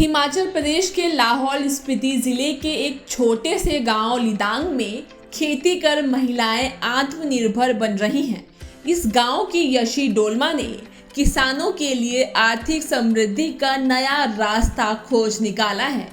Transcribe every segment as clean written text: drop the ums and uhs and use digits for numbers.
हिमाचल प्रदेश के लाहौल स्पीति जिले के एक छोटे से गांव लिदांग में खेती कर महिलाएं आत्मनिर्भर बन रही हैं। इस गांव की यशी डोलमा ने किसानों के लिए आर्थिक समृद्धि का नया रास्ता खोज निकाला है।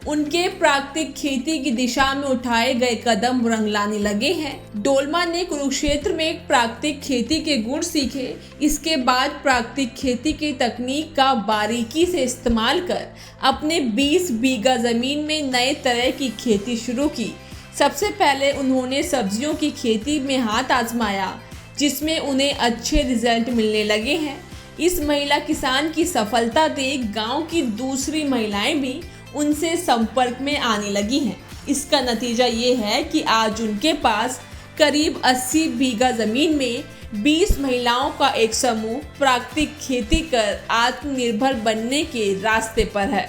उनके प्राकृतिक खेती की दिशा में उठाए गए कदम रंग लाने लगे हैं। डोलमा ने कुरुक्षेत्र में एक प्राकृतिक खेती के गुण सीखे। इसके बाद प्राकृतिक खेती की तकनीक का बारीकी से इस्तेमाल कर अपने 20 बीघा जमीन में नए तरह की खेती शुरू की। सबसे पहले उन्होंने सब्जियों की खेती में हाथ आजमाया, जिसमें उन्हें अच्छे रिजल्ट मिलने लगे हैं। इस महिला किसान की सफलता देख गांव की दूसरी महिलाएं भी उनसे संपर्क में आने लगी हैं। इसका नतीजा ये है कि आज उनके पास करीब 80 बीघा जमीन में 20 महिलाओं का एक समूह प्राकृतिक खेती कर आत्मनिर्भर बनने के रास्ते पर है।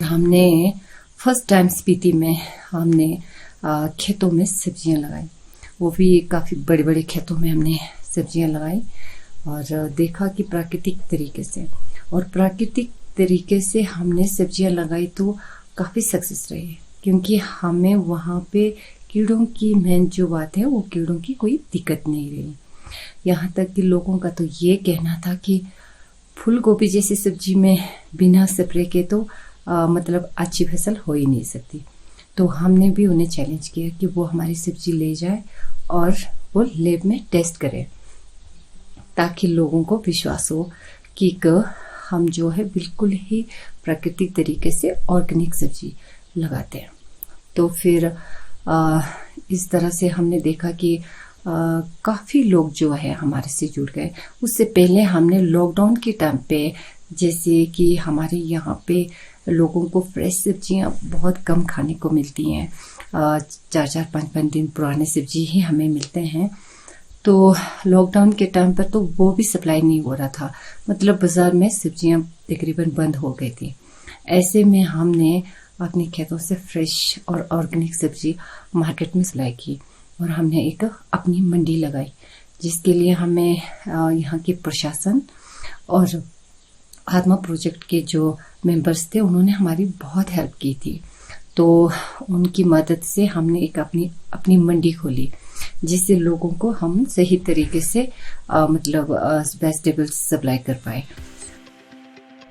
हमने फर्स्ट टाइम स्पीति में हमने खेतों में सब्जियां लगाई, वो भी काफ़ी बड़े बड़े खेतों में हमने सब्जियां लगाई और देखा कि प्राकृतिक तरीके से हमने सब्जियां लगाई तो काफ़ी सक्सेस रही, क्योंकि हमें वहाँ पे कीड़ों की मेन जो बात है वो कीड़ों की कोई दिक्कत नहीं रही। यहाँ तक कि लोगों का तो ये कहना था कि फूल गोभी जैसी सब्जी में बिना स्प्रे के तो मतलब अच्छी फसल हो ही नहीं सकती। तो हमने भी उन्हें चैलेंज किया कि वो हमारी सब्जी ले जाए और वो लैब में टेस्ट करें, ताकि लोगों को विश्वास हो कि हम जो है बिल्कुल ही प्राकृतिक तरीके से ऑर्गेनिक सब्जी लगाते हैं। तो फिर इस तरह से हमने देखा कि काफ़ी लोग जो है हमारे से जुड़ गए। उससे पहले हमने लॉकडाउन के टाइम पे, जैसे कि हमारे यहाँ पे लोगों को फ्रेश सब्जियाँ बहुत कम खाने को मिलती हैं, 4-4, 5-5 दिन पुराने सब्जी ही हमें मिलते हैं। तो लॉकडाउन के टाइम पर तो वो भी सप्लाई नहीं हो रहा था, मतलब बाज़ार में सब्जियां तकरीबन बंद हो गई थी। ऐसे में हमने अपने खेतों से फ्रेश और ऑर्गेनिक सब्जी मार्केट में सप्लाई की और हमने एक अपनी मंडी लगाई, जिसके लिए हमें यहाँ के प्रशासन और आत्मा प्रोजेक्ट के जो मेंबर्स थे उन्होंने हमारी बहुत हेल्प की थी। तो उनकी मदद से हमने एक अपनी मंडी खोली, जिससे लोगों को हम सही तरीके से मतलब वेजिटेबल्स सप्लाई कर पाए।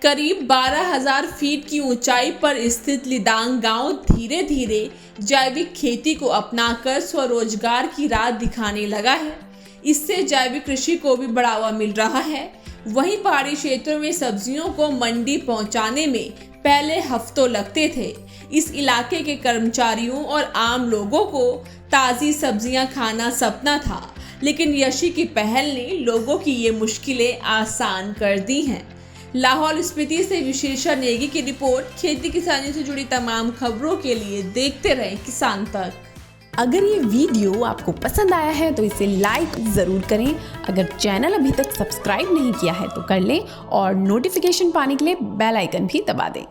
करीब 12,000 फीट की ऊंचाई पर स्थित लिदांग गांव धीरे धीरे जैविक खेती को अपनाकर स्वरोजगार की राह दिखाने लगा है। इससे जैविक कृषि को भी बढ़ावा मिल रहा है। वहीं पहाड़ी क्षेत्रों में सब्जियों को मंडी पहुंचाने में पहले हफ्तों लगते थे। इस इलाके के कर्मचारियों और आम लोगों को ताज़ी सब्जियां खाना सपना था, लेकिन यशी की पहल ने लोगों की ये मुश्किलें आसान कर दी हैं। लाहौल स्पीति से विशेषा नेगी की रिपोर्ट। खेती किसानी से जुड़ी तमाम खबरों के लिए देखते रहें किसान तक। अगर ये वीडियो आपको पसंद आया है तो इसे लाइक ज़रूर करें। अगर चैनल अभी तक सब्सक्राइब नहीं किया है तो कर लें और नोटिफिकेशन पाने के लिए बेल आइकन भी दबा दें।